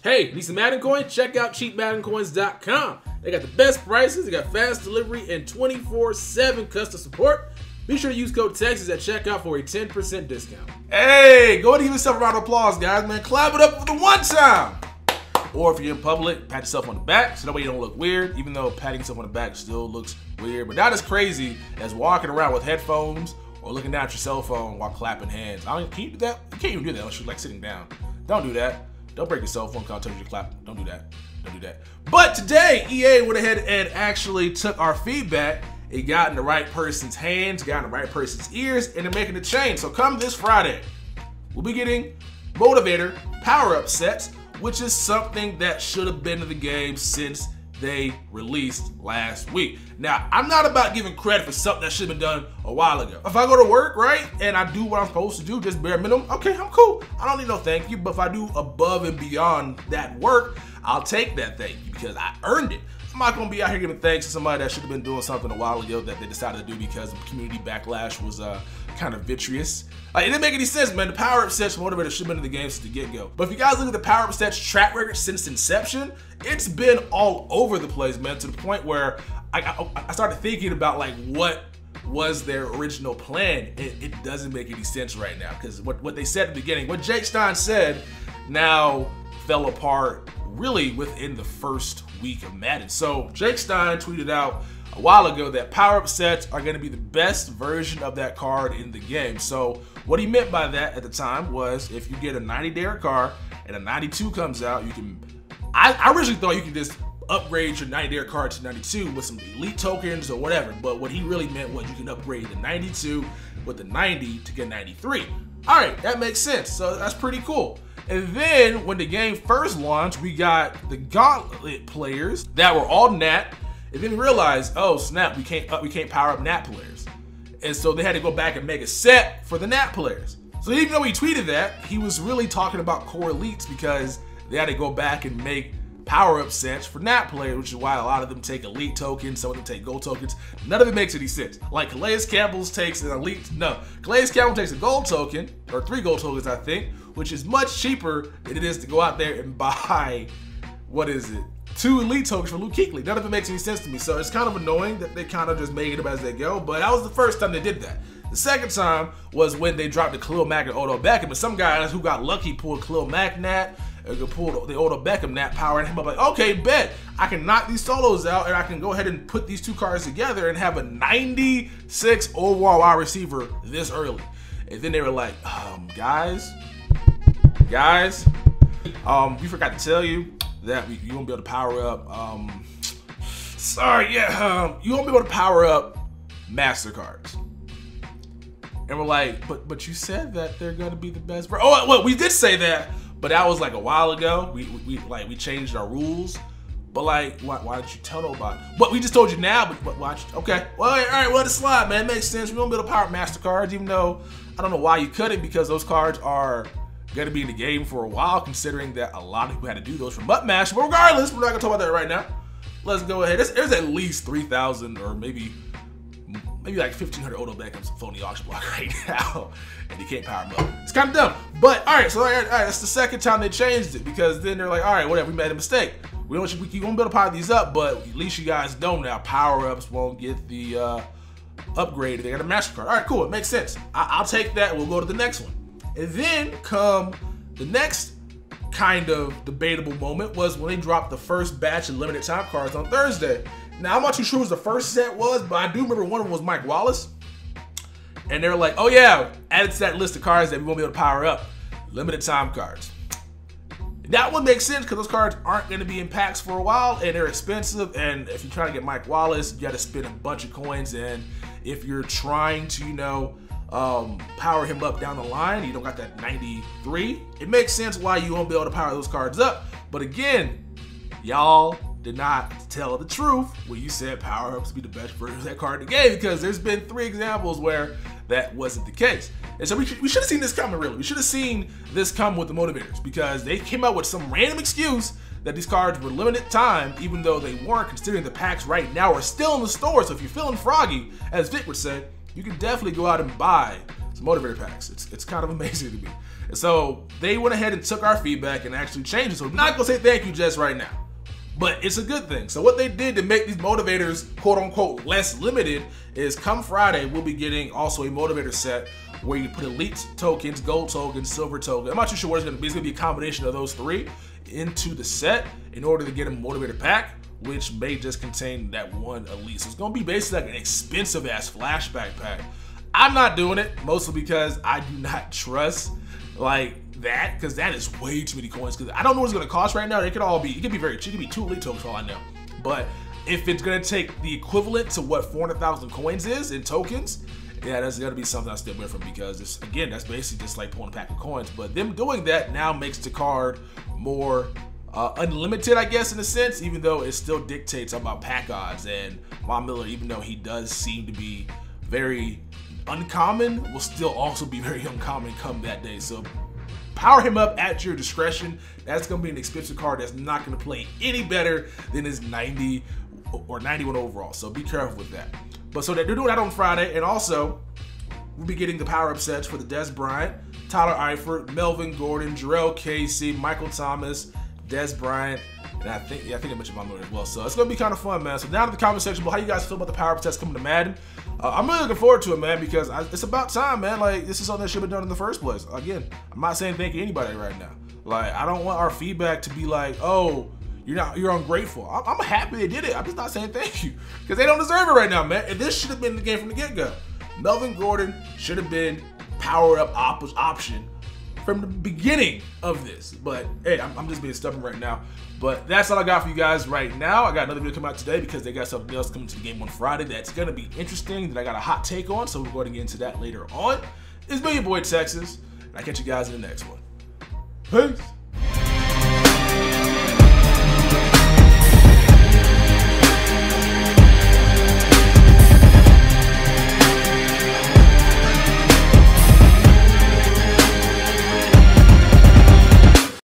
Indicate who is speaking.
Speaker 1: Hey, need some Madden coins? Check out cheapmaddencoins.com. They got the best prices, they got fast delivery, and 24/7 custom support. Be sure to use code TEXAS at checkout for a 10% discount. Hey, go and give yourself a round of applause, guys, man. Clap it up for the one time. Or if you're in public, pat yourself on the back so that way you don't look weird, even though patting yourself on the back still looks weird. But not as crazy as walking around with headphones or looking down at your cell phone while clapping hands. Can you do that? You can't even do that unless you're like sitting down. Don't do that. Don't break your cell phone because I'll tell you to clap. Don't do that. Don't do that. But today, EA went ahead and actually took our feedback. It got in the right person's hands, got in the right person's ears, and they're making a change. So come this Friday, we'll be getting Motivator power-up sets, which is something that should have been in the game since they released last week. Now, I'm not about giving credit for something that should have been done a while ago. If I go to work, right, and I do what I'm supposed to do, just bare minimum, okay, I'm cool. I don't need no thank you, but if I do above and beyond that work, I'll take that thank you because I earned it. I'm not gonna be out here giving thanks to somebody that should have been doing something a while ago that they decided to do because the community backlash was kind of vitreous. It didn't make any sense, man. The power-up sets Motivator should have been in the game since the get-go. But if you guys look at the power-up sets track record since inception, it's been all over the place, man, to the point where I started thinking about like what was their original plan. It doesn't make any sense right now because what they said at the beginning, what Jake Stein said now fell apart really within the first week of Madden. So Jake Stein tweeted out a while ago that power-up sets are going to be the best version of that card in the game. So what he meant by that at the time was if you get a 90-day card and a 92 comes out, you can, I originally thought you could just upgrade your 90-day card to 92 with some elite tokens or whatever, but what he really meant was you can upgrade the 92 with the 90 to get 93. All right, that makes sense. So that's pretty cool. And then when the game first launched, we got the Gauntlet players that were all Nat, and then we realized, oh snap, we can't power up Nat players. And so they had to go back and make a set for the Nat players. So even though he tweeted that, he was really talking about core elites because they had to go back and make power-up sets for Nat players, which is why a lot of them take elite tokens, some of them take gold tokens. None of it makes any sense. Like Calais Campbell takes an elite, no. Calais Campbell takes a gold token, or 3 gold tokens I think, which is much cheaper than it is to go out there and buy, what is it, 2 elite tokens for Luke Kuechly. None of it makes any sense to me. So it's kind of annoying that they kind of just made it up as they go, but that was the first time they did that. The second time was when they dropped the Khalil Mack and Odell Beckham, and some guys who got lucky pulled Khalil Mack Nat, and could pull the Odell Beckham Nat power and him up like, okay, bet, I can knock these solos out and I can go ahead and put these 2 cards together and have a 96 overall wide receiver this early. And then they were like, guys, we forgot to tell you that you won't be able to power up, you won't be able to power up MasterCards. And we're like, but you said that they're gonna be the best. Oh, well, we did say that, but that was like a while ago. We changed our rules. But like, why didn't you tell nobody? But we just told you now, but watch. Okay, well, all right, well, the slide, man, makes sense. We won't be able to power up MasterCards, even though I don't know why you couldn't, because those cards are gonna be in the game for a while, considering that a lot of people had to do those for Butt Mash. But regardless, we're not gonna talk about that right now. Let's go ahead. There's at least 3,000 or maybe like 1,500 Odell Beckham's phony auction block right now, and you can't power them up. It's kind of dumb. But all right, so all right, that's the second time they changed it, because then they're like, all right, whatever, we made a mistake. You won't be able to power these up, but at least you guys know now power-ups won't get the upgrade if they got a MasterCard. All right, cool, it makes sense. I'll take that. We'll go to the next one. And then come the next kind of debatable moment was when they dropped the first batch of limited time cards on Thursday. Now, I'm not too sure what the first set was, but I do remember one of them was Mike Wallace. And they were like, oh yeah, added to that list of cards that we won't be able to power up. Limited time cards. That one makes sense because those cards aren't going to be in packs for a while and they're expensive. And if you're trying to get Mike Wallace, you got to spend a bunch of coins. And if you're trying to, you know, power him up down the line, you don't got that 93. It makes sense why you won't be able to power those cards up. But again, y'all did not tell the truth when you said power-ups be the best version of that card in the game, because there's been 3 examples where that wasn't the case. And so we should have seen this coming, really. We should have seen this come with the Motivators, because they came out with some random excuse that these cards were limited time, even though they weren't, considering the packs right now are still in the store. So if you're feeling froggy, as Vic would say, you can definitely go out and buy motivator packs. It's kind of amazing to me. And so they went ahead and took our feedback and actually changed it. So I'm not gonna say thank you just right now, but it's a good thing. So what they did to make these motivators quote unquote less limited is come Friday, we'll be getting also a motivator set where you put elite tokens, gold tokens, silver tokens. I'm not too sure what it's gonna be. It's gonna be a combination of those three into the set in order to get a motivator pack, which may just contain that one elite. So it's gonna be basically like an expensive ass flashback pack. I'm not doing it, mostly because I do not trust like that, because that is way too many coins. Because I don't know what it's gonna cost right now. It could be very cheap. It could be 2 elite tokens for all I know. But if it's gonna take the equivalent to what 400,000 coins is in tokens, yeah, that's gonna be something I stay away from, because it's, again, that's basically just like pulling a pack of coins. But them doing that now makes the card more unlimited, I guess, in a sense, even though it still dictates about pack odds. And Von Miller, even though he does seem to be very uncommon, will still also be very uncommon come that day. So power him up at your discretion. That's going to be an expensive card that's not going to play any better than his 90 or 91 overall. So be careful with that. But so they're doing that on Friday, and also we'll be getting the power-up sets for the Des Bryant, Tyler Eifert, Melvin Gordon, Jarrell Casey, Michael Thomas, Des Bryant, and I think I mentioned Von Miller as well. So it's gonna be kind of fun, man. So down in the comment section below, how you guys feel about the power-up sets coming to Madden? I'm really looking forward to it, man, because it's about time, man. Like, this is something that should have been done in the first place. Again, I'm not saying thank you to anybody right now. Like, I don't want our feedback to be like, oh, you're ungrateful. I'm happy they did it. I'm just not saying thank you, because they don't deserve it right now, man. And this should have been the game from the get-go. Melvin Gordon should have been power-up option from the beginning of this. But hey, I'm just being stubborn right now. But that's all I got for you guys right now. I got another video coming out today because they got something else coming to the game on Friday that's gonna be interesting that I got a hot take on. So we're going to get into that later on. It's been your boy Texas, and I'll catch you guys in the next one. Peace.